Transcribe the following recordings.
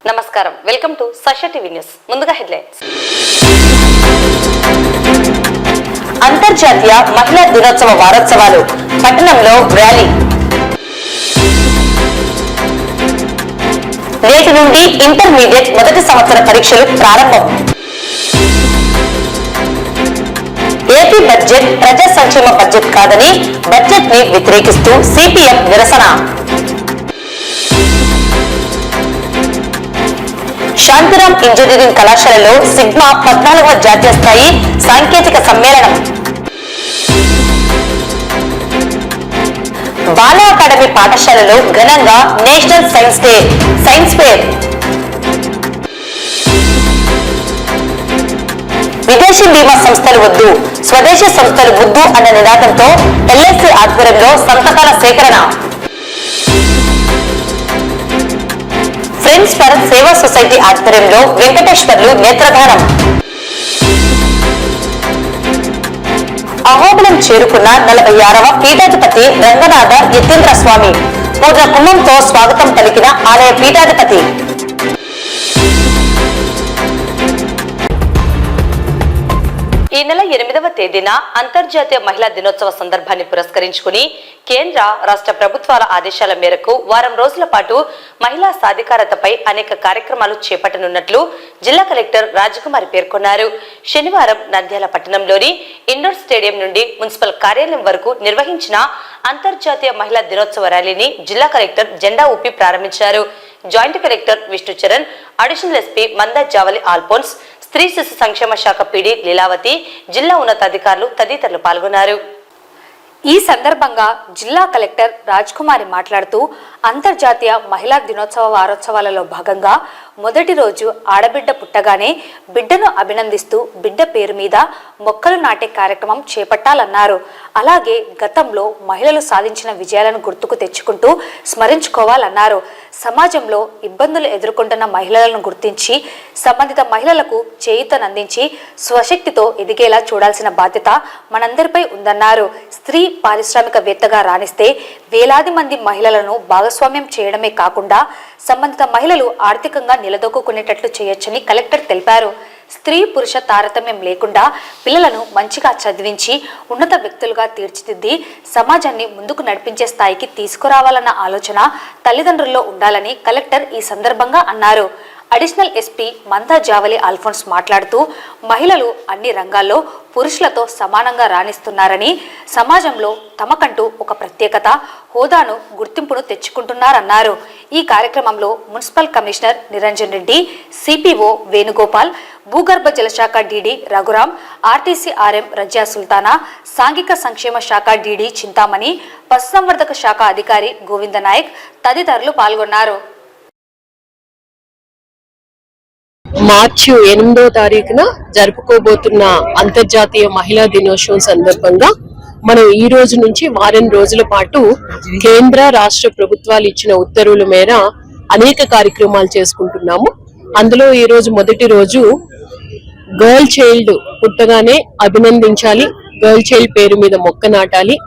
నమస్కారం, welcome to సష TV news. ముందుగా headlines. అంతర్జాతీయ మహిళా దినోత్సవ వారోత్సవాలు, పట్టణంలో ర్యాలీ. నేటి నుండి ఇంటర్మీడియట్ మొదటి సంవత్సర పరీక్షలు ప్రారంభం. ఏపీ బడ్జెట్ ప్రజా సంక్షేమ బడ్జెట్ కాదని బడ్జెట్ ని వ్యతిరేకిస్తూ సిపిఎం నిరసన. శాంతిరామ్ ఇంజనీరింగ్ కళాశాలలో సిగ్మా 14వ జాతీయ స్థాయి సాంకేతిక సమ్మేళనం. బాలా అకాడమీ పాఠశాలలో ఘనంగా నేషనల్ సైన్స్ ఫేర్. విదేశీ బీమా సంస్థలు వద్దు, స్వదేశీ సంస్థలు వద్దు అన్న నినాదంతో ఎల్ఐసి ఆధ్వర్యంలో సంతకాల సేకరణ. ఫ్రెండ్స్ ఫర్ సేవా సొసైటీ ఆధ్వర్యంలో వెంకటేశ్వర్లు నేత్రదానం. అహోబిలం చేరుకున్న 46వ పీఠాధిపతి రంగనాథ యతీంద్ర స్వామి. పూజ కుంభంతో స్వాగతం పలికిన ఆలయ పీఠాధిపతి. ఈ నెల 8వ తేదీన అంతర్జాతీయ మహిళా దినోత్సవ సందర్భాన్ని పురస్కరించుకుని కేంద్ర రాష్ట్ర ప్రభుత్వాల ఆదేశాల మేరకు వారం రోజుల పాటు మహిళా సాధికారతపై అనేక కార్యక్రమాలు చేపట్టనున్నట్లు జిల్లా కలెక్టర్ రాజకుమారి పేర్కొన్నారు. శనివారం నంద్యాల పట్టణంలోని ఇండోర్ స్టేడియం నుండి మున్సిపల్ కార్యాలయం వరకు నిర్వహించిన అంతర్జాతీయ మహిళా దినోత్సవ ర్యాలీని జిల్లా కలెక్టర్ జెండా ఊపి ప్రారంభించారు. Joint collector Vishnucharan, additional SP Manda Javali Alphonse, స్త్రీ శిశు సంక్షేమ శాఖ పీడీ లీలావతి, జిల్లా ఉన్నతాధికారులు తదితరులు పాల్గొన్నారు. ఈ సందర్భంగా జిల్లా కలెక్టర్ రాజ్కుమారి మాట్లాడుతూ అంతర్జాతీయ మహిళా దినోత్సవ వారోత్సవాలలో భాగంగా మొదటి రోజు ఆడబిడ్డ పుట్టగానే బిడ్డను అభినందిస్తూ బిడ్డ పేరు మీద మొక్కలు నాటే కార్యక్రమం చేపట్టాలన్నారు. అలాగే గతంలో మహిళలు సాధించిన విజయాలను గుర్తుకు తెచ్చుకుంటూ స్మరించుకోవాలన్నారు. సమాజంలో ఇబ్బందులు ఎదుర్కొంటున్న మహిళలను గుర్తించి సంబంధిత మహిళలకు చేయూతనందించి స్వశక్తితో ఎదిగేలా చూడాల్సిన బాధ్యత మనందరిపై ఉందన్నారు. స్త్రీ పారిశ్రామికవేత్తగా రాణిస్తే వేలాది మంది మహిళలను భాగస్వామ్యం చేయడమే కాకుండా సంబంధిత మహిళలు ఆర్థికంగా నిలదొక్కునేటట్లు చేయొచ్చని కలెక్టర్ తెలిపారు. స్త్రీ పురుష తారతమ్యం లేకుండా పిల్లలను మంచిగా చదివించి ఉన్నత వ్యక్తులుగా తీర్చిదిద్ది సమాజాన్ని ముందుకు నడిపించే స్థాయికి తీసుకురావాలన్న ఆలోచన తల్లిదండ్రుల్లో ఉండాలని కలెక్టర్ ఈ సందర్భంగా అన్నారు. అడిషనల్ ఎస్పీ మందా జావలి ఆల్ఫోన్స్ మాట్లాడుతూ మహిళలు అన్ని రంగాల్లో పురుషులతో సమానంగా రాణిస్తున్నారని, సమాజంలో తమకంటూ ఒక ప్రత్యేకత, హోదాను, గుర్తింపును తెచ్చుకుంటున్నారన్నారు. ఈ కార్యక్రమంలో municipal commissioner Niranjan Reddy, CPO Venugopal, భూగర్భ జలశాఖ DD Raghuram, RTC RM Razia Sultana, సాంఘిక సంక్షేమ శాఖ డీడీ చింతామణి, పశుసంవర్ధక శాఖ అధికారి గోవింద నాయక్ తదితరులు పాల్గొన్నారు. మార్చి 8వ తారీఖున జరుపుకోబోతున్న అంతర్జాతీయ మహిళా దినోత్సవం సందర్భంగా మనం ఈ రోజు నుంచి వారం రోజుల పాటు కేంద్ర రాష్ట్ర ప్రభుత్వాలు ఇచ్చిన ఉత్తర్వుల మేర అనేక కార్యక్రమాలు చేసుకుంటున్నాము. అందులో ఈ రోజు మొదటి రోజు గర్ల్ చైల్డ్ పుట్టగానే అభినందించాలి, గర్ల్ చైల్డ్ పేరు మీద మొక్క నాటాలి.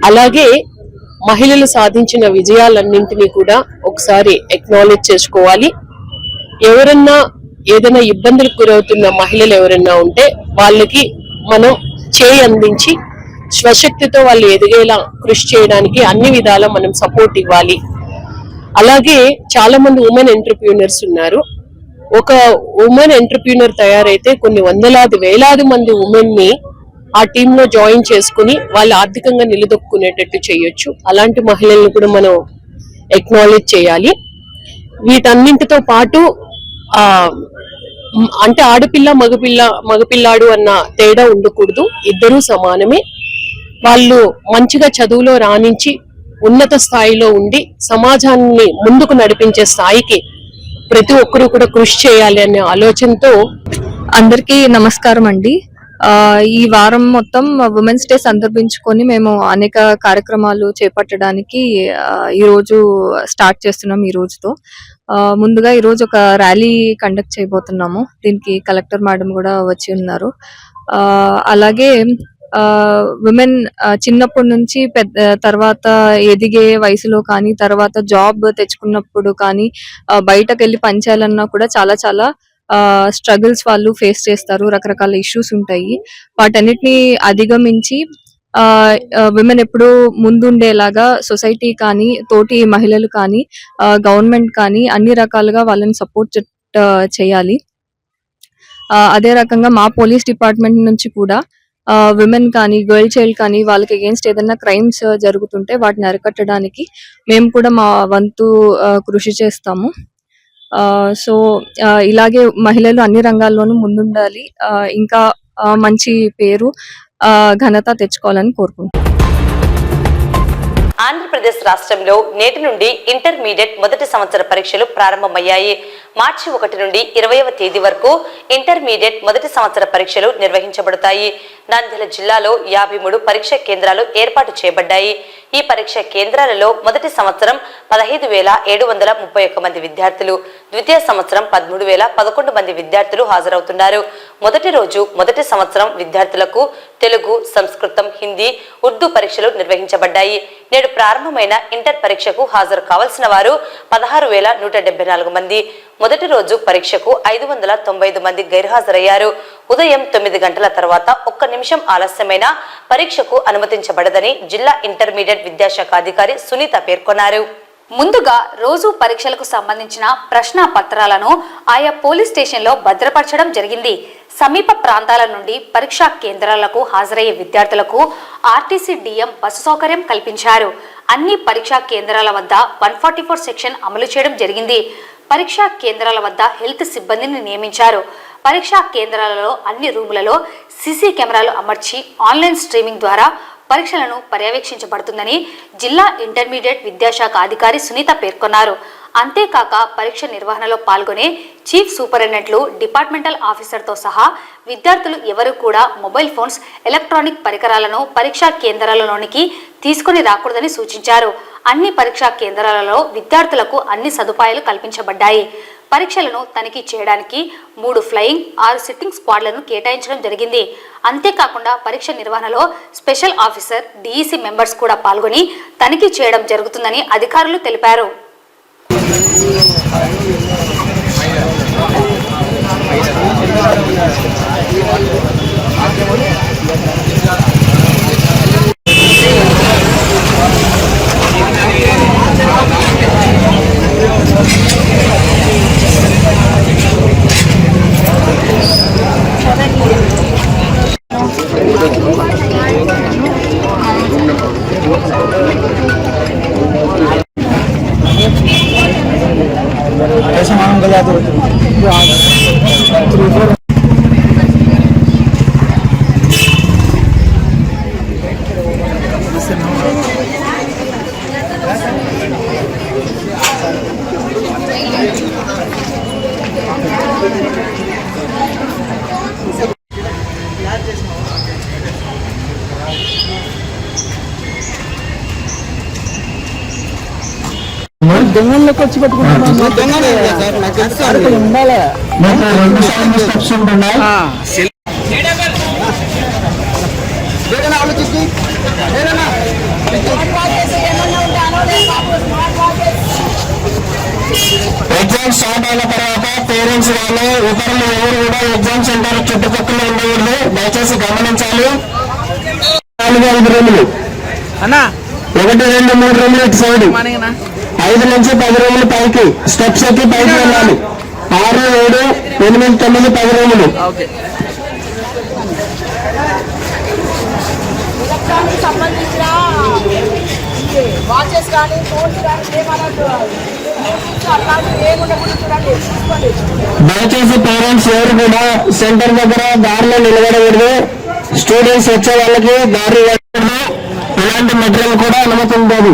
అలాగే మహిళలు సాధించిన విజయాలన్నింటినీ కూడా ఒకసారి ఎక్నాలెడ్జ్ చేసుకోవాలి. ఎవరన్నా ఏదైనా ఇబ్బందులకు గురవుతున్న మహిళలు ఎవరన్నా ఉంటే వాళ్ళకి మనం చేయి అందించి స్వశక్తితో వాళ్ళు ఎదిగేలా కృషి చేయడానికి అన్ని విధాలా మనం సపోర్ట్ ఇవ్వాలి. అలాగే చాలా మంది ఉమెన్ ఎంటర్‌ప్రెన్యూర్స్ ఉన్నారు. ఒక ఉమెన్ ఎంటర్‌ప్రెన్యూర్ తయారైతే కొన్ని వందలాది వేలాది మంది ఉమెన్ ని ఆ టీమ్ లో జాయిన్ చేసుకుని వాళ్ళు ఆర్థికంగా నిలదొక్కునేటట్టు చేయొచ్చు. అలాంటి మహిళలను కూడా మనం ఎక్నాలెడ్జ్ చేయాలి. వీటన్నింటితో పాటు అంటే ఆడపిల్ల మగపిల్లాడు అన్న తేడా ఉండకూడదు. ఇద్దరూ సమానమే. వాళ్ళు మంచిగా చదువులో రాణించి ఉన్నత స్థాయిలో ఉండి సమాజాన్ని ముందుకు నడిపించే స్థాయికి ప్రతి ఒక్కరూ కూడా కృషి చేయాలి అనే ఆలోచనతో. అందరికీ నమస్కారం అండి. ఈ వారం మొత్తం ఉమెన్స్ డే సందర్భించుకొని మేము అనేక కార్యక్రమాలు చేపట్టడానికి ఈ రోజు స్టార్ట్ చేస్తున్నాం. ఈ రోజుతో ముందుగా ఈ రోజు ఒక ర్యాలీ కండక్ట్ చేయబోతున్నాము. దీనికి కలెక్టర్ మేడం కూడా వచ్చి ఉన్నారు. అలాగే విమెన్ చిన్నప్పటి నుంచి పెద్ద తర్వాత ఎదిగే వయసులో కానీ తర్వాత జాబ్ తెచ్చుకున్నప్పుడు కానీ బయటకు వెళ్ళి పనిచేయాలన్నా కూడా చాలా చాలా స్ట్రగుల్స్ వాళ్ళు ఫేస్ చేస్తారు. రకరకాల ఇష్యూస్ ఉంటాయి. వాటన్నిటిని అధిగమించి విమెన్ ఎప్పుడు ముందుండేలాగా సొసైటీ కానీ తోటి మహిళలు కానీ గవర్నమెంట్ కానీ అన్ని రకాలుగా వాళ్ళని సపోర్ట్ చేయాలి. అదే రకంగా మా పోలీస్ డిపార్ట్మెంట్ నుంచి కూడా విమెన్ కానీ గర్ల్ చైల్డ్ కానీ వాళ్ళకి అగేన్స్ట్ ఏదైనా క్రైమ్స్ జరుగుతుంటే వాటిని అరికట్టడానికి మేము కూడా మా వంతు కృషి చేస్తాము. సో ఇలాగే మహిళలు అన్ని రంగాల్లోనూ ముందుండాలి. ఇంకా మంచి పేరు ఘనత తెచ్చుకోవాలని కోరుకుంటున్నాను. ఆంధ్రప్రదేశ్ రాష్ట్రంలో నేటి నుండి ఇంటర్మీడియట్ మొదటి సంవత్సర పరీక్షలు ప్రారంభమయ్యాయి. మార్చి 1 నుండి 20వ తేదీ వరకు ఇంటర్మీడియట్ మొదటి సంవత్సర పరీక్షలు నిర్వహించబడతాయి. నంద్యాల జిల్లాలో 53 పరీక్షా కేంద్రాలు ఏర్పాటు చేయబడ్డాయి. ఈ పరీక్షా కేంద్రాలలో మొదటి సంవత్సరం 15,731 మంది విద్యార్థులు, ద్వితీయ సంవత్సరం 13,011 మంది విద్యార్థులు హాజరవుతున్నారు. మొదటి రోజు మొదటి సంవత్సరం విద్యార్థులకు తెలుగు, సంస్కృతం, హిందీ, ఉర్దూ పరీక్షలు నిర్వహించబడ్డాయి. నేడు ప్రారంభమైన ఇంటర్ పరీక్షకు హాజరు కావాల్సిన వారు 16,174 మంది. మొదటి రోజు పరీక్షకు 595 మంది గైర్హాజరయ్యారు. ఉదయం 9 గంటల తర్వాత 1 నిమిషం ఆలస్యమైన పరీక్షకు అనుమతించబడదని జిల్లా ఇంటర్మీడియట్ విద్యాశాఖ అధికారి సునీత పేర్కొన్నారు. ముందుగా రోజు పరీక్షలకు సంబంధించిన ప్రశ్న పత్రాలను ఆయా పోలీస్ స్టేషన్లో భద్రపరచడం జరిగింది. సమీప ప్రాంతాల నుండి పరీక్షా కేంద్రాలకు హాజరయ్యే విద్యార్థులకు ఆర్టీసీ డిఎం బస్సు సౌకర్యం కల్పించారు. అన్ని పరీక్షా కేంద్రాల వద్ద 144 సెక్షన్ అమలు చేయడం జరిగింది. పరీక్షా కేంద్రాల వద్ద హెల్త్ సిబ్బందిని నియమించారు. పరీక్షా కేంద్రాలలో అన్ని రూములలో సీసీ కెమెరాలు అమర్చి ఆన్లైన్ స్ట్రీమింగ్ ద్వారా పరీక్షలను పర్యవేక్షించబడుతుందని జిల్లా ఇంటర్మీడియట్ విద్యాశాఖ అధికారి సునీత పేర్కొన్నారు. అంతేకాక పరీక్ష నిర్వహణలో పాల్గొనే చీఫ్ సూపరింటెండెంట్లు, డిపార్ట్మెంటల్ ఆఫీసర్తో సహా విద్యార్థులు ఎవరు కూడా మొబైల్ ఫోన్స్, ఎలక్ట్రానిక్ పరికరాలను పరీక్షా కేంద్రాలలోనికి తీసుకుని రాకూడదని సూచించారు. అన్ని పరీక్షా కేంద్రాలలో విద్యార్థులకు అన్ని సదుపాయాలు కల్పించబడ్డాయి. పరీక్షలను తనిఖీ చేయడానికి 3 ఫ్లయింగ్, 6 సిట్టింగ్ స్క్వాడ్లను కేటాయించడం జరిగింది. అంతేకాకుండా పరీక్ష నిర్వహణలో స్పెషల్ ఆఫీసర్, డిఈసి మెంబర్స్ కూడా పాల్గొని తనిఖీ చేయడం జరుగుతుందని అధికారులు తెలిపారు. దొంగలకు వచ్చి పెట్టుకుంటున్నాం. ఉండాలి ఎగ్జామ్ స్టార్ట్ అయిన తర్వాత పేరెంట్స్ కానీ ఇతరులు ఎవరు కూడా ఎగ్జామ్ సెంటర్ చుట్టుపక్కల ఉండకూడదు. దయచేసి గమనించాలి. 4-5 రూములు, 1, 2, 3 రూములు ఇటు సైడ్, 5 నుంచి 10 రూములు పైకి స్టెప్స్ ఎక్కి పైకి వెళ్ళాలి. 6, 7, 8, 9, 10 రూములు. దయచేసి పేరెంట్స్ ఎవరు కూడా సెంటర్ దగ్గర దారిలో నిలబడకూడదు. స్టూడెంట్స్ వచ్చే వాళ్ళకి దారి ఇవ్వకూడదు. ఇలాంటి మెటీరియల్ కూడా అనుమతి ఉండదు.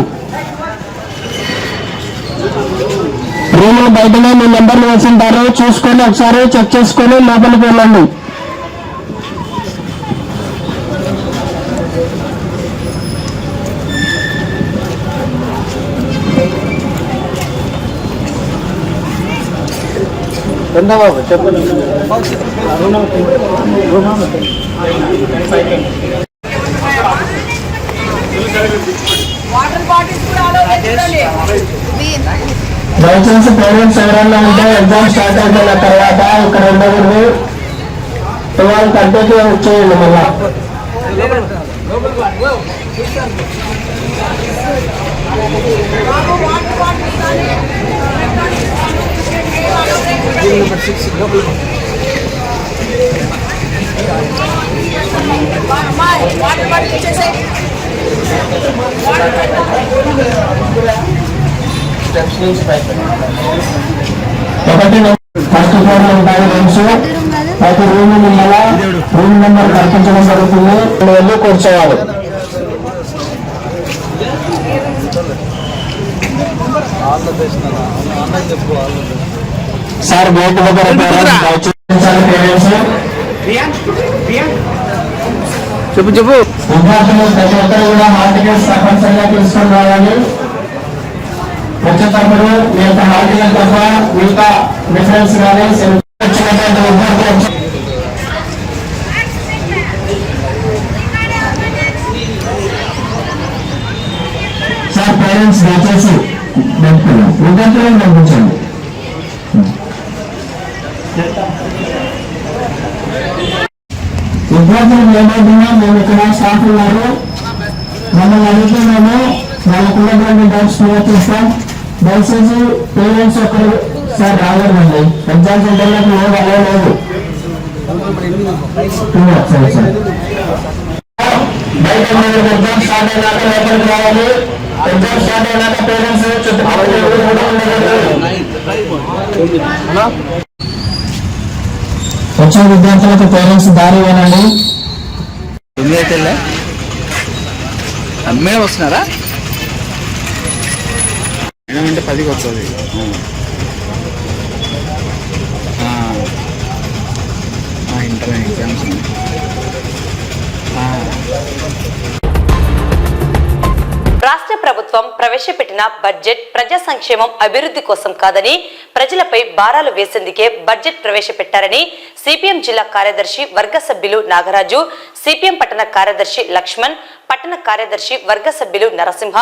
రూములు బయటనే మీ నెంబర్లు వేసింటారు, చూసుకొని ఒకసారి చెక్ చేసుకొని లోపలికి వెళ్ళండి. చెప్పండి. దయచేసి పేరెంట్స్ ఎవరన్నా ఉంటే ఎగ్జామ్ స్టార్ట్ అయిపోయిన తర్వాత ఇక్కడ ఉండకూడదు. 12:30కి వచ్చేయండి మళ్ళా. ఒకటి ఫస్ట్ ఫ్లోర్ లో ఉంటాయి రూమ్స్. ప్రతి రూమ్ మళ్ళా రూమ్ నెంబర్ కల్పించడం జరుగుతుంది. వెళ్ళి కూర్చోవాలి. సార్ గేట్ దగ్గర పేరెంట్స్ చెప్పు విద్యార్థులు ప్రతి ఒక్కరు కూడా హాల్ టికెట్స్ తప్పనిసరిగా తీసుకొని రావాలి. వచ్చేటప్పుడు మీ యొక్క హాల్ టికెట్ తప్ప మిగతా డిఫరెన్స్ కానీ వచ్చినటువంటి విద్యార్థులు సార్ పేరెంట్స్ దయచేసి విద్యార్థులను పంపించండి. విద్యార్థులకు ఏమవుతున్నా మేము ఇక్కడ స్టాఫ్ ఉన్నారు, మమ్మల్ని అడిగితే మేము వాళ్ళకు ఉన్నటువంటి డౌట్స్ క్లియర్ చేస్తాం. దయచేసి పేరెంట్స్ ఒకరు సార్ రాలేదండి, ఎగ్జామ్ సెంటర్లకు లేదు అలా లేదు. సరే సార్ బయట ఎగ్జామ్ స్టార్ట్ అయినాక లోపలికి రావాలి. ఎగ్జామ్ స్టార్ట్ అయినాక పేరెంట్స్ వచ్చే విద్యార్థులకు పేరెంట్స్ దారి ఇవ్వనండి. మేడం వస్తున్నారా? మేడం అంటే 10కి వస్తుంది. ఇంటర్ ఎగ్జామ్స్ రాష్ట్ర ప్రభుత్వం ప్రవేశపెట్టిన బడ్జెట్ ప్రజా సంక్షేమం అభివృద్ధి కోసం కాదని ప్రజలపై భారాలు వేసేందుకే బడ్జెట్ ప్రవేశపెట్టారని సిపిఎం జిల్లా కార్యదర్శి వర్గ సభ్యులు నాగరాజు, సిపిఎం పట్టణ కార్యదర్శి లక్ష్మణ్, పట్టణ కార్యదర్శి వర్గ సభ్యులు నరసింహ,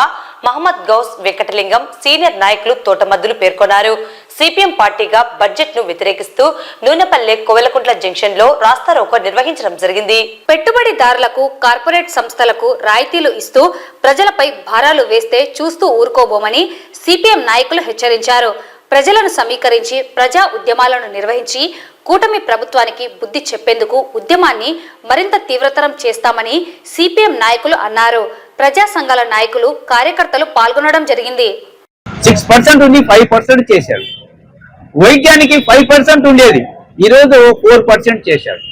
మహమ్మద్ గౌస్, వెంకటలింగం, సీనియర్ నాయకులు తోటమద్దులు పేర్కొన్నారు. సిపిఎం పార్టీగా బడ్జెట్ ను వ్యతిరేకిస్తూ నూనెపల్లె కోవెలకుంట్ల జంక్షన్ లో రాస్తారోకో నిర్వహించడం జరిగింది. పెట్టుబడిదారులకు, కార్పొరేట్ సంస్థలకు రాయితీలు ఇస్తూ ప్రజలపై భారాలు వేస్తే చూస్తూ ఊరుకోబోమని సిపిఎం నాయకులు హెచ్చరించారు. ప్రజలను సమీకరించి ప్రజా ఉద్యమాలను నిర్వహించి కూటమి ప్రభుత్వానికి బుద్ధి చెప్పేందుకు ఉద్యమాన్ని మరింత తీవ్రతరం చేస్తామని సిపిఎం నాయకులు అన్నారు. ప్రజా సంఘాల నాయకులు, కార్యకర్తలు పాల్గొనడం జరిగింది. 6% ఉంది, 5% చేశాడు. వైద్యానికి 5% ఉండేది, ఈరోజు 4% చేశాడు.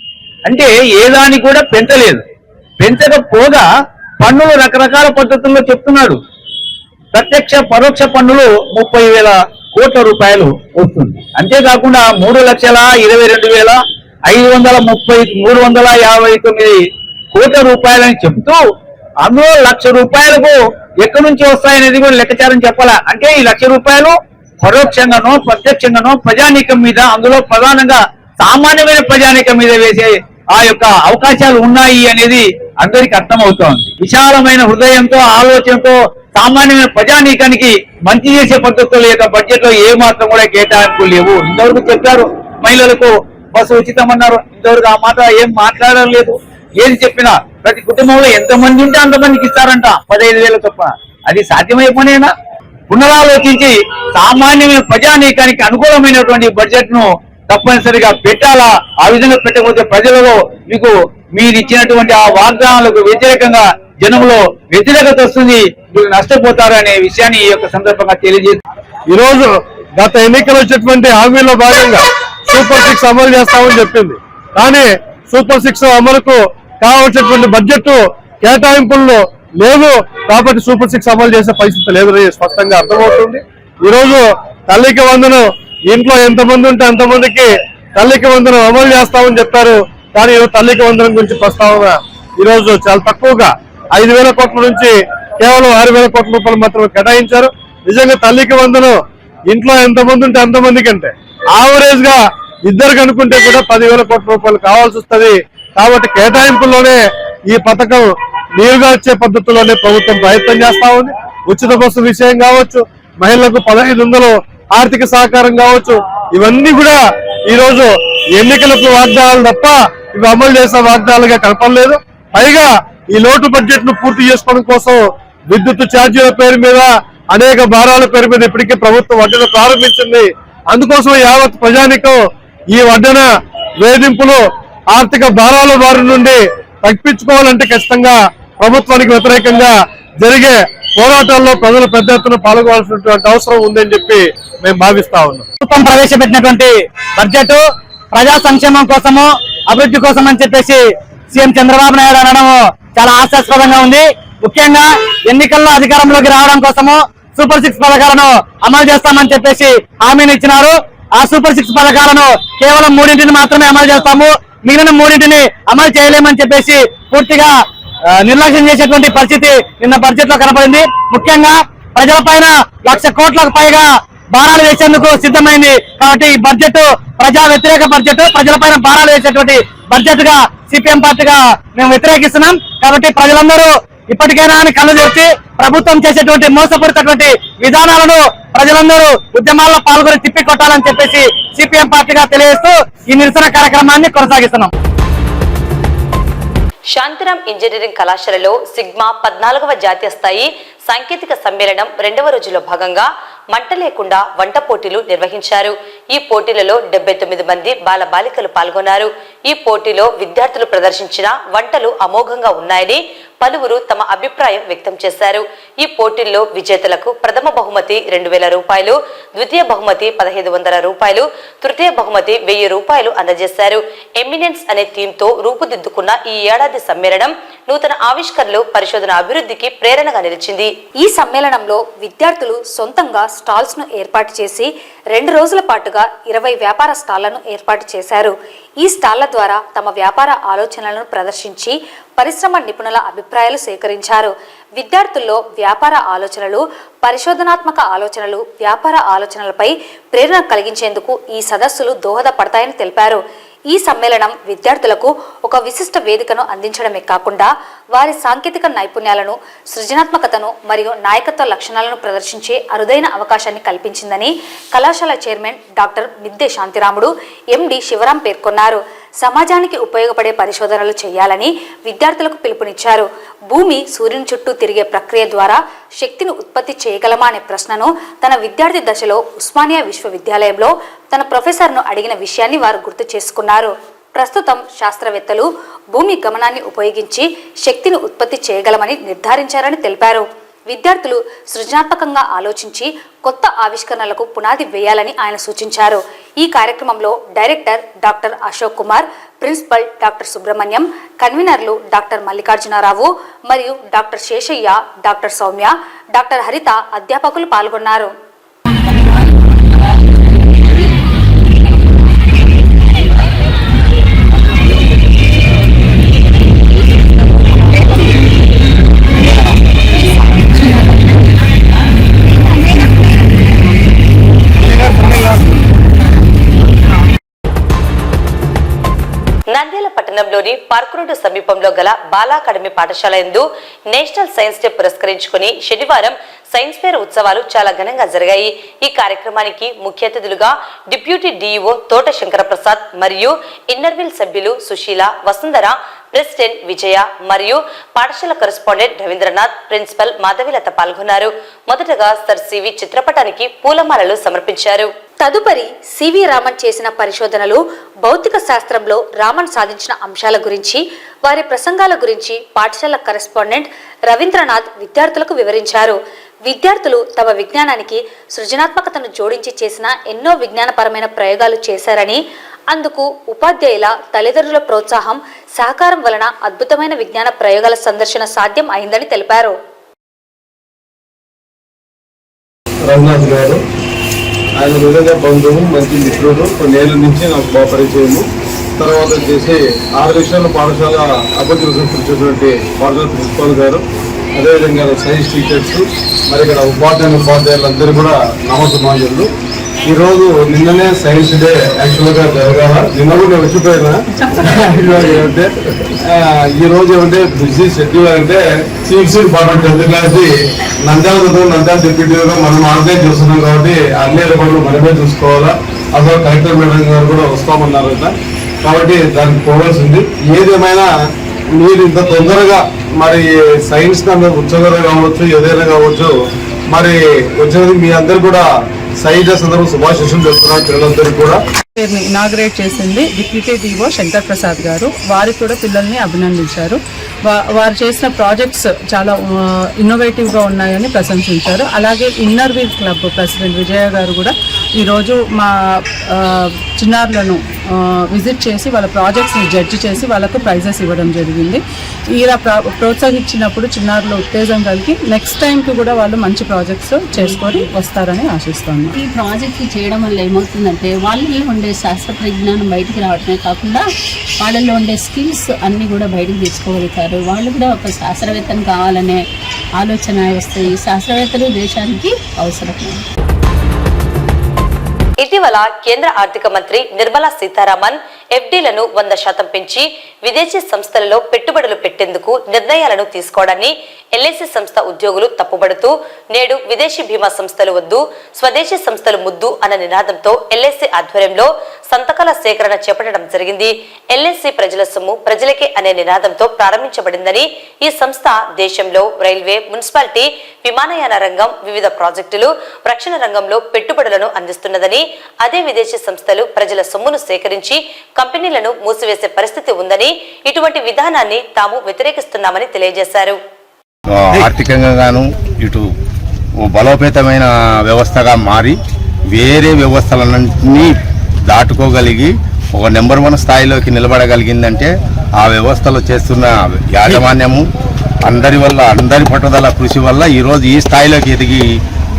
అంటే ఏదాన్ని కూడా పెంచలేదు. పెంచకపోగా పన్నులు రకరకాల పద్ధతుల్లో చెప్తున్నాడు. ప్రత్యక్ష పరోక్ష పన్నులు 30,000 కోట్ల రూపాయలు వస్తుంది. అంతేకాకుండా 3,22,539 కోట్ల రూపాయలని చెబుతూ అందులో 1,00,000 రూపాయలకు ఎక్కడి నుంచి వస్తాయనేది కూడా లెక్కచారం చెప్పాలా. అంటే ఈ 1,00,000 రూపాయలు పరోక్షంగానో ప్రత్యక్షంగానో ప్రజానీకం మీద, అందులో ప్రధానంగా సామాన్యమైన ప్రజానీకం మీద వేసే ఆ యొక్క అవకాశాలు ఉన్నాయి అనేది అందరికి అర్థమవుతోంది. విశాలమైన హృదయంతో, ఆలోచనతో సామాన్యమైన ప్రజానీకానికి మంచి చేసే పద్ధతులు లేక బడ్జెట్ లో ఏ మాత్రం కూడా కేటాయింపులు లేవు. ఇంతవరకు చెప్పారు మహిళలకు బస్సు ఉచితం అన్నారు, ఇంతవరకు ఆ మాట ఏం మాట్లాడడం లేదు. ఏది చెప్పినా ప్రతి కుటుంబంలో ఎంతమంది ఉంటే అంతమందికి ఇస్తారంట 15,000 చొప్పున. అది సాధ్యమైపోయినా పునరాలోచించి సామాన్యమైన ప్రజానీకానికి అనుకూలమైనటువంటి బడ్జెట్ ను తప్పనిసరిగా పెట్టాలా. ఆ విధంగా పెట్టకపోతే ప్రజలలో మీరు ఇచ్చినటువంటి ఆ వాగ్దానాలకు వ్యతిరేకంగా జనంలో వ్యతిరేకత వస్తుంది, మీరు నష్టపోతారు అనే విషయాన్ని ఈ యొక్క సందర్భంగా తెలియజేస్తారు. ఈరోజు గత ఎన్నికలు వచ్చేటువంటి హామీలో భాగంగా సూపర్ 6 అమలు చేస్తామని చెప్పింది. కానీ సూపర్ 6 అమలుకు కావాల్సినటువంటి బడ్జెట్ కేటాయింపుల్లో లేదు. కాబట్టి సూపర్ 6 అమలు చేసే పరిస్థితి లేదని స్పష్టంగా అర్థమవుతుంది. ఈరోజు తల్లికి వందనం ఇంట్లో ఎంతమంది ఉంటే అంతమందికి తల్లికి వందనం అమలు చేస్తామని చెప్పారు. కానీ తల్లికి వందనం గురించి ప్రస్తావన ఈరోజు చాలా తక్కువగా 5,000 కోట్ల నుంచి కేవలం 6,000 కోట్ల రూపాయలు మాత్రమే కేటాయించారు. నిజంగా తల్లికి వందనం ఇంట్లో ఎంతమంది ఉంటే అంతమంది కంటే ఆవరేజ్ గా ఇద్దరు కనుక్కుంటే కూడా 10,000 కోట్ల రూపాయలు కావాల్సి వస్తుంది. కాబట్టి కేటాయింపుల్లోనే ఈ పథకం నేరుగా వచ్చే పద్ధతిలోనే ప్రభుత్వం ప్రయత్నం చేస్తా ఉంది. ఉచిత బస్సు విషయం కావచ్చు, మహిళలకు 1500 ఆర్థిక సహకారం కావచ్చు, ఇవన్నీ కూడా ఈ రోజు ఎన్నికలకు వాగ్దానాలు తప్ప ఇవి అమలు చేసే వాగ్దానాలుగా కనపడలేదు. పైగా ఈ లోటు బడ్జెట్ ను పూర్తి చేసుకోవడం కోసం విద్యుత్ ఛార్జీల పేరు మీద, అనేక భారాల పేరు మీద ఇప్పటికే ప్రభుత్వం వడ్డన ప్రారంభించింది. అందుకోసం యావత్ ప్రజానికం ఈ వడ్డన వేధింపులు, ఆర్థిక భారాల బారి నుండి తప్పించుకోవాలంటే ఖచ్చితంగా ప్రభుత్వానికి వ్యతిరేకంగా జరిగే పోరాటాల్లో ప్రజలు పెద్ద ఎత్తున పాల్గొనాల్సినటువంటి అవసరం ఉందని చెప్పి మేము భావిస్తా ఉన్నాం. ప్రభుత్వం ప్రవేశపెట్టినటువంటి బడ్జెట్ ప్రజా సంక్షేమం కోసము, అభివృద్ధి కోసం అని చెప్పేసి సీఎం చంద్రబాబు నాయుడు అనడం చాలా హాస్యాస్పదంగా ఉంది. ముఖ్యంగా ఎన్నికల్లో అధికారంలోకి రావడం కోసము సూపర్ 6 పథకాలను అమలు చేస్తామని చెప్పేసి హామీని ఇచ్చినారు. ఆ సూపర్ 6 పథకాలను కేవలం 3 మాత్రమే అమలు చేస్తాము, మిగిలిన 3 అమలు చేయలేమని చెప్పేసి పూర్తిగా నిర్లక్ష్యం చేసేటువంటి పరిస్థితి నిన్న బడ్జెట్ లో కనపడింది. ముఖ్యంగా ప్రజల పైన 1,00,000 కోట్లకు పైగా భారాలు వేసేందుకు సిద్ధమైంది. కాబట్టి ఈ బడ్జెట్ ప్రజా వ్యతిరేక బడ్జెట్, ప్రజలపైన భారాలు వేసేటువంటి బడ్జెట్ గా సిపిఎం పార్టీగా మేము వ్యతిరేకిస్తున్నాం. కాబట్టి ప్రజలందరూ ఇప్పటికైనా అని కళ్ళు తెరిచి ప్రభుత్వం చేసేటువంటి మోసపూరితటువంటి విధానాలను ప్రజలందరూ ఉద్యమాల్లో పాల్గొని తిప్పికొట్టాలని చెప్పేసి సిపిఎం పార్టీగా తెలియజేస్తూ ఈ నిరసన కార్యక్రమాన్ని కొనసాగిస్తున్నాం. శాంతిరామ్ ఇంజనీరింగ్ కళాశాలలో సిగ్మా 14వ జాతీయ స్థాయి సాంకేతిక సమ్మేళనం 2వ రోజులో భాగంగా మంట లేకుండా వంట పోటీలు నిర్వహించారు. ఈ పోటీలలో 79 మంది బాలబాలికలు పాల్గొన్నారు. ఈ పోటీలో విద్యార్థులు ప్రదర్శించిన వంటలు అమోఘంగా ఉన్నాయని పలువురు తమ అభిప్రాయం వ్యక్తం చేశారు. ఈ పోటీల్లో విజేతలకు ప్రథమ బహుమతి 2,000 రూపాయలు, ద్వితీయ బహుమతి 1,500 రూపాయలు, తృతీయ బహుమతి 1,000 రూపాయలు అందజేశారు. ఎమినెన్స్ అనే థీమ్తో రూపుదిద్దుకున్న ఈ ఏడాది సమ్మేళనం నూతన ఆవిష్కరణలు, పరిశోధన అభివృద్ధికి ప్రేరణగా నిలిచింది. ఈ సమ్మేళనంలో విద్యార్థులు సొంతంగా స్టాల్స్ ను ఏర్పాటు చేసి 2 రోజుల పాటుగా 20 వ్యాపార స్టాళ్లను ఏర్పాటు చేశారు. ఈ స్టాళ్ల ద్వారా తమ వ్యాపార ఆలోచనలను ప్రదర్శించి పరిశ్రమ నిపుణుల అభిప్రాయాలు సేకరించారు. విద్యార్థుల్లో వ్యాపార ఆలోచనలు, పరిశోధనాత్మక ఆలోచనలు, వ్యాపార ఆలోచనలపై ప్రేరణ కలిగించేందుకు ఈ సదస్సులు దోహదపడతాయని తెలిపారు. ఈ సమ్మేళనం విద్యార్థులకు ఒక విశిష్ట వేదికను అందించడమే కాకుండా వారి సాంకేతిక నైపుణ్యాలను, సృజనాత్మకతను మరియు నాయకత్వ లక్షణాలను ప్రదర్శించే అరుదైన అవకాశాన్ని కల్పించిందని కళాశాల చైర్మన్ డాక్టర్ మిద్దె శాంతిరాముడు, ఎండి శివరాం పేర్కొన్నారు. సమాజానికి ఉపయోగపడే పరిశోధనలు చేయాలని విద్యార్థులకు పిలుపునిచ్చారు. భూమి సూర్యుని చుట్టూ తిరిగే ప్రక్రియ ద్వారా శక్తిని ఉత్పత్తి చేయగలమా అనే ప్రశ్నను తన విద్యార్థి దశలో ఉస్మానియా విశ్వవిద్యాలయంలో తన ప్రొఫెసర్ను అడిగిన విషయాన్ని వారు గుర్తు చేసుకున్నారు. ప్రస్తుతం శాస్త్రవేత్తలు భూమి గమనాన్ని ఉపయోగించి శక్తిని ఉత్పత్తి చేయగలమని నిర్ధారించారని తెలిపారు. విద్యార్థులు సృజనాత్మకంగా ఆలోచించి కొత్త ఆవిష్కరణలకు పునాది వేయాలని ఆయన సూచించారు. ఈ కార్యక్రమంలో director doctor Ashok Kumar, principal doctor Subrahmanyam, కన్వీనర్లు డాక్టర్ మల్లికార్జునరావు మరియు doctor Seshaiah, doctor Soumya, doctor Haritha అధ్యాపకులు పాల్గొన్నారు. నంద్యాల పట్టణంలోని పార్క్ రోడ్డు సమీపంలో గల బాల అకాడమీ పాఠశాల యందు నేషనల్ సైన్స్ డే పురస్కరించుకుని శనివారం సైన్స్ ఫేర్ ఉత్సవాలు చాలా ఘనంగా జరిగాయి. ఈ కార్యక్రమానికి ముఖ్య అతిథులుగా డిప్యూటీ డీఈఓ తోట శంకరప్రసాద్ మరియు ఇన్నర్విల్ సభ్యులు సుశీల, వసుంధర, ప్రెసిడెంట్ విజయ మరియు పాఠశాల కరెస్పాండెంట్ రవీంద్రనాథ్, ప్రిన్సిపల్ మాధవిలత పాల్గొన్నారు. మొదటగా సర్ సివి చిత్రపటానికి పూలమాలలు సమర్పించారు. తదుపరి సివి రామన్ చేసిన పరిశోధనలు, భౌతిక శాస్త్రంలో రామన్ సాధించిన అంశాల గురించి, వారి ప్రసంగాల గురించి పాఠశాల కరెస్పాండెంట్ రవీంద్రనాథ్ విద్యార్థులకు వివరించారు. విద్యార్థులు తమ విజ్ఞానానికి సృజనాత్మకతను జోడించి చేసిన ఎన్నో విజ్ఞానపరమైన ప్రయోగాలు చేశారని, అందుకు ఉపాధ్యాయుల, తల్లిదండ్రుల ప్రోత్సాహం, సహకారం వలన అద్భుతమైన విజ్ఞాన ప్రయోగాల సందర్శన సాధ్యం అయిందని తెలిపారు. రఘునాథ్ గారు ఆయన నిజంగా బంధువు, మంచి మిత్రుడు, కొన్నేళ్ల నుంచి నాకు బాగా పరిచయము. తర్వాత వచ్చేసి 6 విషయాల పాఠశాల అభివృద్ధి కోసం కృషి చేసినటువంటి పాఠశాల ప్రిన్సిపాల్ గారు, అదేవిధంగా సైన్స్ టీచర్స్, మరి ఇక్కడ ఉపాధ్యాయులందరూ కూడా నమస్సమాజులు. ఈరోజు నిన్ననే సైన్స్ డే యాక్చువల్ గా జరగాల, నిన్న కూడా నేను వచ్చిపోయినా. ఏమంటే ఈ రోజు ఏమంటే బిజీ షెడ్యూల్ అంటే chief seat part 10th class Nandyal డిప్యూటీగా మనం ఆర్గనైజ్ చేస్తున్నాం కాబట్టి అన్ని ఏర్పాట్లు మనమే చూసుకోవాలా. అసలు కలెక్టర్ మేడం గారు కూడా వస్తామన్నారు కదా, కాబట్టి దానికి పోవాల్సింది. ఏదేమైనా మీరు ఇంత తొందరగా మరి సైన్స్ ఉత్సవాలు కావచ్చు, ఏదైనా కావచ్చు, మరి వచ్చినది మీ అందరు కూడా సైన్స్ డే సందర్భంగా శుభాశిషులు చెప్తున్నారు పిల్లలందరికీ కూడా. ఇనాగ్రేట్ చేసింది డిప్యూటీ డిఓ శంకర్ ప్రసాద్ గారు. వారికి కూడా పిల్లల్ని అభినందించారు. వారు చేసిన ప్రాజెక్ట్స్ చాలా ఇన్నోవేటివ్గా ఉన్నాయని ప్రశంసించారు. అలాగే ఇన్నర్ వీల్ క్లబ్ ప్రెసిడెంట్ విజయ గారు కూడా ఈరోజు మా చిన్నారులను విజిట్ చేసి వాళ్ళ ప్రాజెక్ట్స్ని జడ్జి చేసి వాళ్ళకు ప్రైజెస్ ఇవ్వడం జరిగింది. ఇలా ప్రోత్సహించినప్పుడు చిన్నారులు ఉత్తేజం కలిగి నెక్స్ట్ టైంకి కూడా వాళ్ళు మంచి ప్రాజెక్ట్స్ చేసుకొని వస్తారని ఆశిస్తాను. ఈ ప్రాజెక్ట్ చేయడం వల్ల ఏమవుతుందంటే వాళ్ళలో ఉండే శాస్త్ర పరిజ్ఞానం బయటికి రావడమే కాకుండా వాళ్ళలో ఉండే స్కిల్స్ అన్నీ కూడా బయటకు తీసుకోగలుగుతారు. వాళ్ళు కూడా ఒక శాస్త్రవేత్తను కావాలనే ఆలోచన వస్తాయి. శాస్త్రవేత్తలు దేశానికి అవసరం. ఇటీవల కేంద్ర ఆర్థిక మంత్రి నిర్మలా సీతారామన్ ఎఫ్డీలను 100% పెంచి విదేశీ సంస్థలలో పెట్టుబడులు పెట్టేందుకు నిర్ణయాలను తీసుకోవడాన్ని ఎల్ఐసి సంస్థ ఉద్యోగులు తప్పుబడుతూ నేడు విదేశీ బీమా సంస్థలు వద్దు, స్వదేశీ సంస్థలు ముద్దు అన్న నినాదంతో ఎల్ఐసి ఆధ్వర్యంలో సంతకాల సేకరణ చేపట్టడం జరిగింది. ఎల్ఐసి ప్రజల సొమ్ము ప్రజలకే అనే నినాదంతో ప్రారంభించబడిందని, ఈ సంస్థ దేశంలో రైల్వే, మున్సిపాలిటీ, విమానయాన రంగం, వివిధ ప్రాజెక్టులు, రక్షణ రంగంలో పెట్టుబడులను అందిస్తున్నదని, అదే విదేశీ సంస్థలు ప్రజల సొమ్మును సేకరించి కంపెనీలను మూసివేసే పరిస్థితి ఉందని, ఇటువంటి విధానాన్ని తాము వ్యతిరేకిస్తున్నామని తెలియజేశారు. ఆర్థికంగా గాను ఇటు బలోపేతమైన వ్యవస్థగా మారి వేరే వ్యవస్థలన్నింటినీ దాటుకోగలిగి ఒక నెంబర్ 1 స్థాయిలోకి నిలబడగలిగిందంటే ఆ వ్యవస్థలో చేస్తున్న యాజమాన్యము అందరి వల్ల, అందరి పట్టుదల కృషి వల్ల ఈరోజు ఈ స్థాయిలోకి ఎదిగి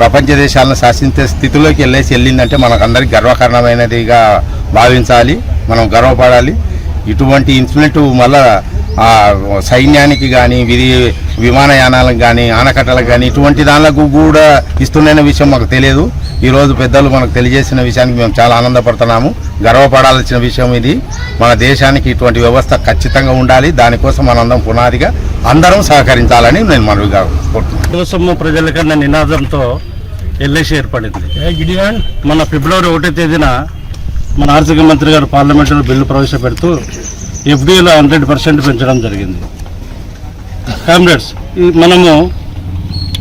ప్రపంచ దేశాలను శాసించే స్థితిలోకి వెళ్ళిందంటే మనకందరికి గర్వకారణమైనదిగా భావించాలి, మనం గర్వపడాలి. ఇటువంటి ఇన్సిడెంట్ మళ్ళా సైన్యానికి కానీ, విమానయానాలకు కానీ, ఆనకట్టలకు కానీ ఇటువంటి దానిలకు కూడా ఇస్తున్న విషయం మాకు తెలియదు. ఈరోజు పెద్దలు మనకు తెలియజేసిన విషయానికి మేము చాలా ఆనందపడుతున్నాము, గర్వపడాల్సిన విషయం ఇది. మన దేశానికి ఇటువంటి వ్యవస్థ ఖచ్చితంగా ఉండాలి. దానికోసం మనందరం పునాదిగా అందరం సహకరించాలని నేను మనవిగా కోరుతున్నాను. ప్రజలకన్నా నినాదంతో ఎల్ఐసి ఏర్పడింది. మన ఫిబ్రవరి 1వ తేదీన మన ఆర్థిక మంత్రి గారు పార్లమెంటులో బిల్లు ప్రవేశపెడుతూ ఎఫ్డీలో 100% పెంచడం జరిగింది. కామ్రేడ్స్, మనము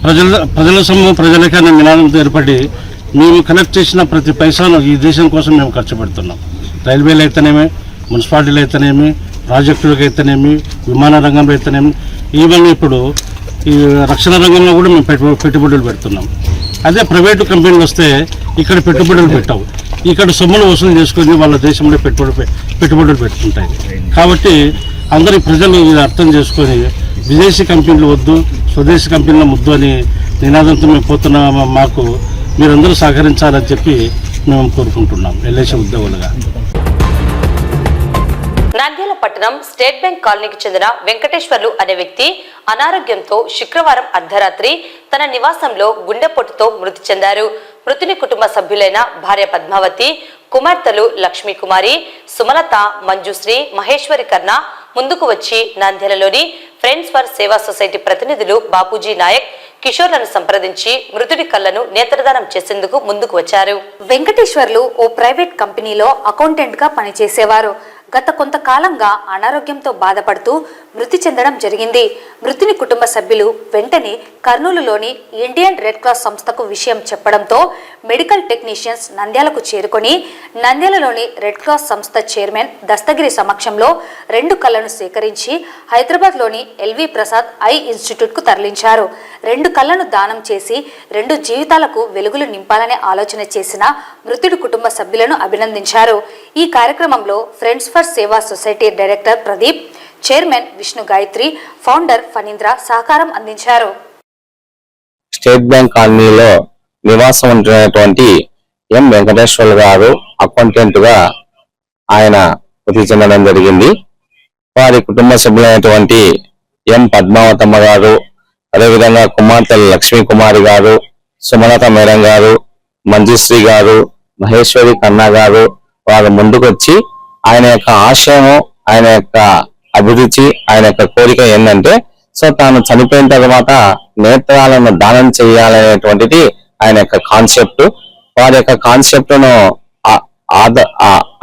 ప్రజల సొమ్ము ప్రజలకన్నా నినాదంతో ఏర్పడి మేము కలెక్ట్ చేసిన ప్రతి పైసాను ఈ దేశం కోసం మేము ఖర్చు పెడుతున్నాం. రైల్వేలు అయితేనేమి, మున్సిపాలిటీలు అయితేనేమి, ప్రాజెక్టులకు అయితేనేమి, విమాన రంగంలో అయితేనేమి, ఈవెన్ ఇప్పుడు ఈ రక్షణ రంగంలో కూడా మేము పెట్టుబడులు పెడుతున్నాం. అదే ప్రైవేటు కంపెనీలు వస్తే ఇక్కడ పెట్టుబడులు పెట్టావు, ఇక్కడ సొమ్ములు వసూలు చేసుకొని వాళ్ళ దేశంలో పెట్టుబడులు పెట్టుకుంటాయి. కాబట్టి అందరి ప్రజలు ఇది అర్థం చేసుకొని విదేశీ కంపెనీలు వద్దు, స్వదేశీ కంపెనీల ముద్దు అని నినాదంతో మేము పోతున్నాము. మాకు మీరందరూ సహకరించాలని చెప్పి మేము కోరుకుంటున్నాం ఎల్ఐసి ఉద్యోగులుగా. నంద్యాల పట్టణం స్టేట్ బ్యాంక్ కాలనీకి చెందిన వెంకటేశ్వర్లు అనే వ్యక్తి అనారోగ్యంతో శుక్రవారం అర్ధరాత్రి తన నివాసంలో గుండెపోటుతో మృతి చెందారు. మృతుని కుటుంబ సభ్యులైన భార్య పద్మావతి, కుమార్తెలు లక్ష్మీకుమారి, సుమలత, మంజుశ్రీ, మహేశ్వరి కర్ణ ముందుకు వచ్చి నంద్యాలలోని ఫ్రెండ్స్ ఫర్ సేవా సొసైటీ ప్రతినిధులు బాపూజీ నాయక్, కిషోర్లను సంప్రదించి మృతుడి కళ్లను నేత్రదానం చేసేందుకు ముందుకు వచ్చారు. వెంకటేశ్వర్లు ఓ ప్రైవేట్ కంపెనీలో అకౌంటెంట్ గా పనిచేసేవారు. గత కొంతకాలంగా అనారోగ్యంతో బాధపడుతూ మృతి చెందడం జరిగింది. మృతుని కుటుంబ సభ్యులు వెంటనే కర్నూలులోని ఇండియన్ రెడ్ క్రాస్ సంస్థకు విషయం చెప్పడంతో మెడికల్ టెక్నీషియన్స్ నంద్యాలకు చేరుకొని నంద్యాలలోని రెడ్ క్రాస్ సంస్థ చైర్మన్ దస్తగిరి సమక్షంలో 2 కళ్లను సేకరించి హైదరాబాద్లోని ఎల్వి ప్రసాద్ ఐ ఇన్స్టిట్యూట్కు తరలించారు. 2 కళ్లను దానం చేసి 2 జీవితాలకు వెలుగులు నింపాలనే ఆలోచన చేసిన మృతుడి కుటుంబ సభ్యులను అభినందించారు. ఈ కార్యక్రమంలో ఫ్రెండ్స్ ఫర్ సేవా society director Pradeep, chairman Vishnu Gayatri, founder Phanindra సహకారం అందించారు. స్టేట్ బ్యాంక్ కాలనీలో నివాసం ఉంటున్నటువంటి ఎం వెంకటేశ్వర్లు గారు అకౌంటెంట్ గా ఆయన మృతి చెందడం జరిగింది. వారి కుటుంబ సభ్యులైనటువంటి ఎం పద్మావతమ్మ గారు, అదేవిధంగా కుమార్తెలు లక్ష్మీ కుమారి గారు, సుమలత మేడం గారు, మంజుశ్రీ గారు, మహేశ్వరి కన్నా గారు వారు ముందుకొచ్చి ఆయన యొక్క ఆశయము, ఆయన యొక్క అభిరుచి, ఆయన యొక్క కోరిక ఏంటంటే సో తాను చనిపోయిన తర్వాత నేత్రాలను దానం చేయాలనేటువంటిది ఆయన యొక్క కాన్సెప్ట్. వారి యొక్క కాన్సెప్ట్ ను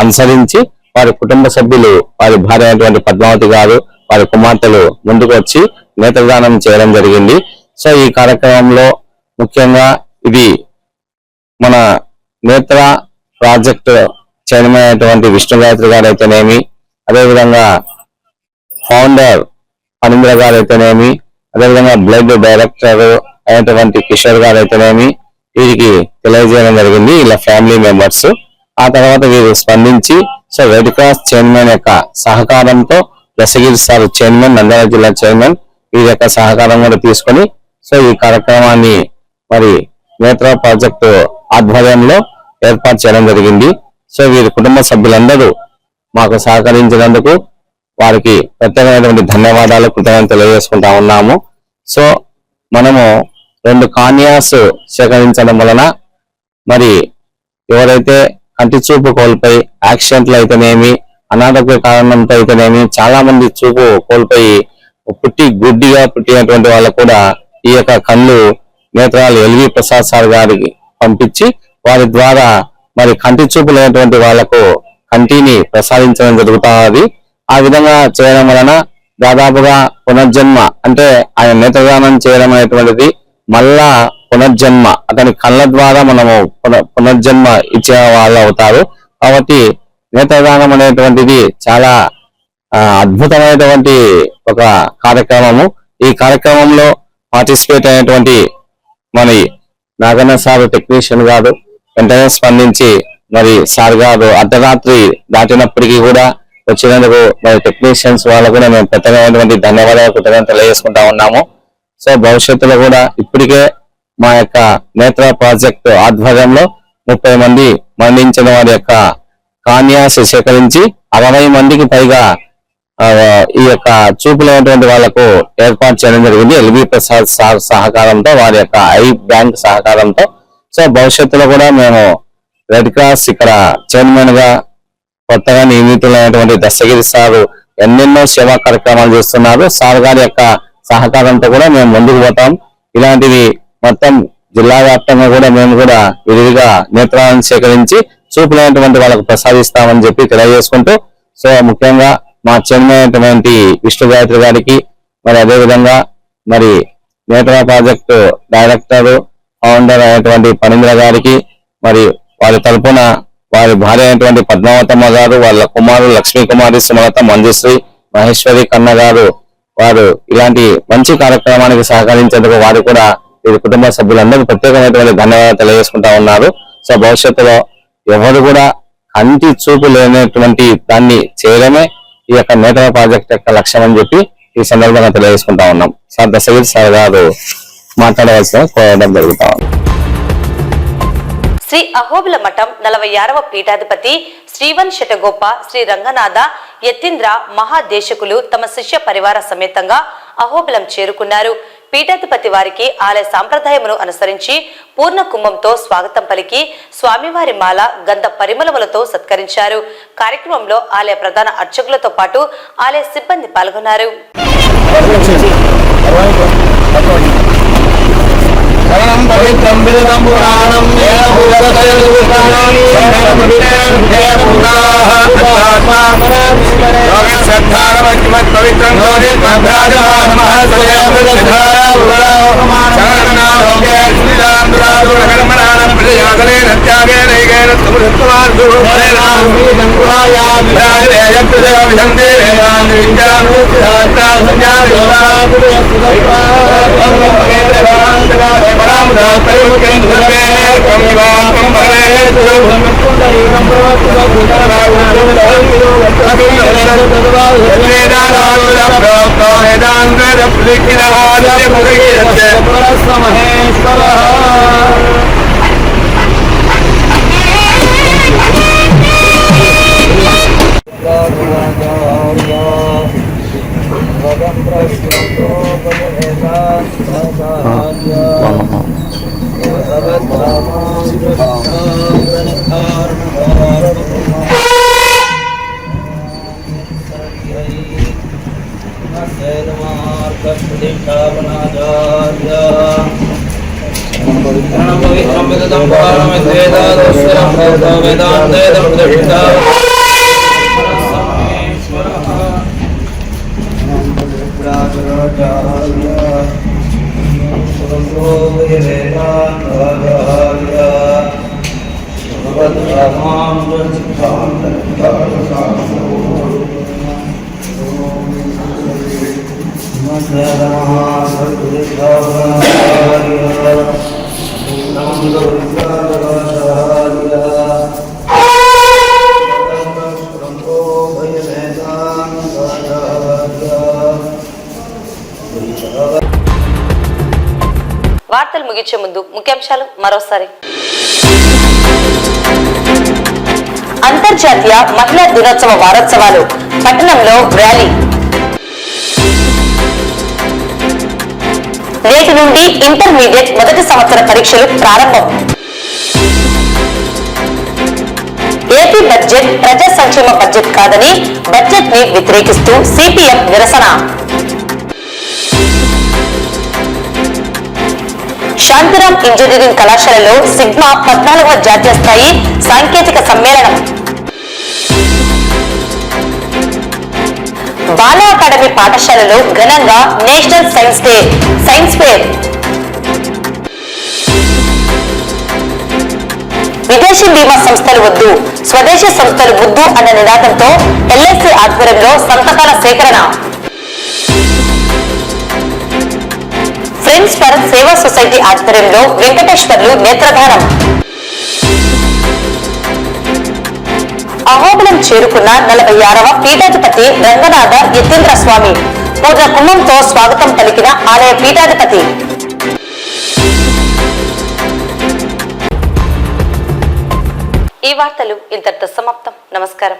అనుసరించి వారి కుటుంబ సభ్యులు, వారి భార్య అయినటువంటి పద్మావతి గారు, వారి కుమార్తెలు ముందుకు వచ్చి నేత్రదానం చేయడం జరిగింది. సో ఈ కార్యక్రమంలో ముఖ్యంగా ఇది మన నేత్ర ప్రాజెక్ట్ చైర్మన్ అయినటువంటి విష్ణు గాయత్రి గారు అయితేనేమి, అదేవిధంగా ఫౌండర్ పనింద్ర గారు అయితేనేమి, అదేవిధంగా బ్లడ్ డైరెక్టర్ అయినటువంటి కిషోర్ గారు అయితేనేమి వీరికి తెలియజేయడం జరిగింది, ఇలా ఫ్యామిలీ మెంబర్స్. ఆ తర్వాత వీరు స్పందించి సో రెడ్ క్రాస్ చైర్మన్ యొక్క సహకారంతో దశగిరి సార్ చైర్మన్, నంద్యాల జిల్లా చైర్మన్ వీరి యొక్క సహకారం కూడా తీసుకొని సో ఈ కార్యక్రమాన్ని మరి నేత్ర ప్రాజెక్టు ఆధ్వర్యంలో ఏర్పాటు చేయడం జరిగింది. సో వీరి కుటుంబ సభ్యులందరూ మాకు సహకరించినందుకు వారికి ప్రత్యేకమైనటువంటి ధన్యవాదాలు, కృతజ్ఞతలు తెలియజేసుకుంటా ఉన్నాము. సో మనము 2 కార్నియాస్ సేకరించడం వలన మరి ఎవరైతే కంటి చూపు కోల్పోయి యాక్సిడెంట్లు అయితేనేమి, అనారోగ్య కారణంతో అయితేనేమి చాలా మంది చూపు కోల్పోయి గుడ్డిగా పుట్టినటువంటి వాళ్ళు కూడా ఈ యొక్క కళ్ళు నేత్రాలు ఎల్వి ప్రసాద్ సార్ గారికి పంపించి వారి ద్వారా మరి కంటి చూపు లేనటువంటి వాళ్లకు కంటిని ప్రసాదించడం జరుగుతుంది. ఆ విధంగా చేయడం వలన దాదాపుగా పునర్జన్మ అంటే ఆయన నేత్రదానం చేయడం అనేటువంటిది మళ్ళా పునర్జన్మ, అతని కళ్ళ ద్వారా మనము పునర్జన్మ ఇచ్చే వాళ్ళు అవుతారు. కాబట్టి నేత్రదానం అనేటువంటిది చాలా అద్భుతమైనటువంటి ఒక కార్యక్రమము. ఈ కార్యక్రమంలో పార్టిసిపేట్ అయినటువంటి మరి నాగన్న సార్ టెక్నీషియన్ గారు వెంటనే స్పందించి మరి సార్ గారు అర్ధరాత్రి దాటినప్పటికీ కూడా వచ్చినందుకు మరి టెక్నీషియన్స్ వాళ్ళకు కూడా మేము ప్రత్యేకమైనటువంటి ధన్యవాదాలు, కృతజ్ఞతలు తెలియజేసుకుంటా ఉన్నాము. సో భవిష్యత్తులో కూడా ఇప్పటికే మా యొక్క నేత్ర ప్రాజెక్టు ఆధ్వర్యంలో 30 మంది మరణించిన వారి యొక్క కార్నియాస్ సేకరించి 60 మందికి పైగా ఈ యొక్క చూపులైనటువంటి వాళ్లకు ఏర్పాటు చేయడం జరిగింది ఎల్వి ప్రసాద్ సార్ సహకారంతో, వారి యొక్క ఐ బ్యాంక్ సహకారంతో. సో భవిష్యత్తులో కూడా మేము రెడ్ క్రాస్ ఇక్కడ చైర్మన్ గా కొత్తగా నియమితులైనటువంటి దశగిరి సార్ ఎన్నెన్నో సేవా కార్యక్రమాలు చేస్తున్నారు. సార్ గారి యొక్క సహకారంతో కూడా మేము ముందుకు పోతాం. ఇలాంటివి మొత్తం జిల్లా వ్యాప్తంగా కూడా మేము కూడా విరివిగా నేత్రాలను సేకరించి చూపులైనటువంటి వాళ్ళకు ప్రసాదిస్తామని చెప్పి తెలియజేసుకుంటూ, సో ముఖ్యంగా మా చైర్మన్ అయినటువంటి విష్ణు గాయత్రి గారికి, మరి అదేవిధంగా మరి నేత్ర ప్రాజెక్టు డైరెక్టర్ ఫౌండర్ అయినటువంటి పనింద్ర గారికి, మరి వారి తరపున వారి భార్య అయినటువంటి పద్మావతమ్మ గారు, వాళ్ళ కుమారుడు లక్ష్మీ కుమారి, సుమలత, మంజుశ్రీ, మహేశ్వరి కన్న గారు, వారు ఇలాంటి మంచి కార్యక్రమానికి సహకరించేందుకు వారు కూడా వీరి కుటుంబ సభ్యులందరూ ప్రత్యేకమైనటువంటి ధన్యవాదాలు తెలియజేసుకుంటా ఉన్నారు. సో భవిష్యత్తులో ఎవరు కూడా కంటి చూపు లేనటువంటి దాన్ని చేయడమే ఈ యొక్క నేత్ర ప్రాజెక్ట్ యొక్క లక్ష్యం అని చెప్పి ఈ సందర్భంగా తెలియజేసుకుంటా ఉన్నాం. సార్ దశగిరి సార్ గారు మాట్లాడవలసిన కోరడం జరుగుతా ఉంది. శ్రీ అహోబిల మఠం 46వ పీఠాధిపతి శ్రీవన్ శటగోప, శ్రీ రంగనాథ యతీంద్ర మహాదేశకులు తమ శిష్య పరివార సమేతంగా అహోబిలం చేరుకున్నారు. పీఠాధిపతి వారికి ఆలయ సాంప్రదాయమును అనుసరించి పూర్ణ కుంభంతో స్వాగతం పలికి స్వామివారి మాల గంధ పరిమళములతో సత్కరించారు. కార్యక్రమంలో ఆలయ ప్రధాన అర్చకులతో పాటు ఆలయ సిబ్బంది పాల్గొన్నారు. వార్తలు ముగించే ముందు ముఖ్యాంశాలు మరోసారి. అంతర్జాతీయ మహిళా దినోత్సవ వారోత్సవాలు, పట్టణంలో ర్యాలీ. నేటి నుండి ఇంటర్మీడియట్ మొదటి సంవత్సర పరీక్షలు ప్రారంభం. ఏపీ బడ్జెట్ ప్రజా సంక్షేమ బడ్జెట్ కాదని బడ్జెట్ ని వ్యతిరేకిస్తూ సిపిఎం నిరసన. శాంతిరామ్ ఇంజనీరింగ్ కళాశాలలో సిగ్మా 14వ జాతీయ స్థాయి సాంకేతిక సమ్మేళనం. బాలా అకాడమీ పాఠశాలలో ఘనంగా నేషనల్ సైన్స్ ఫేర్. విదేశీ బీమా సంస్థలు వద్దు, స్వదేశీ సంస్థలు వద్దు అన్న నినాదంతో ఎల్ఐసి ఆధ్వర్యంలో సంతకాల సేకరణ. ఫ్రెండ్స్ ఫర్ సేవా సొసైటీ ఆధ్వర్యంలో వెంకటేశ్వర్లు నేత్రదానం. అహోబిలం చేరుకున్న 46వ పీఠాధిపతి రంగనాథ యతీంద్ర స్వామి. పూజ కుంభంతో స్వాగతం పలికిన ఆలయ పీఠాధిపతి. ఈ వార్తలు ఇంతటితో సమాప్తం. నమస్కారం.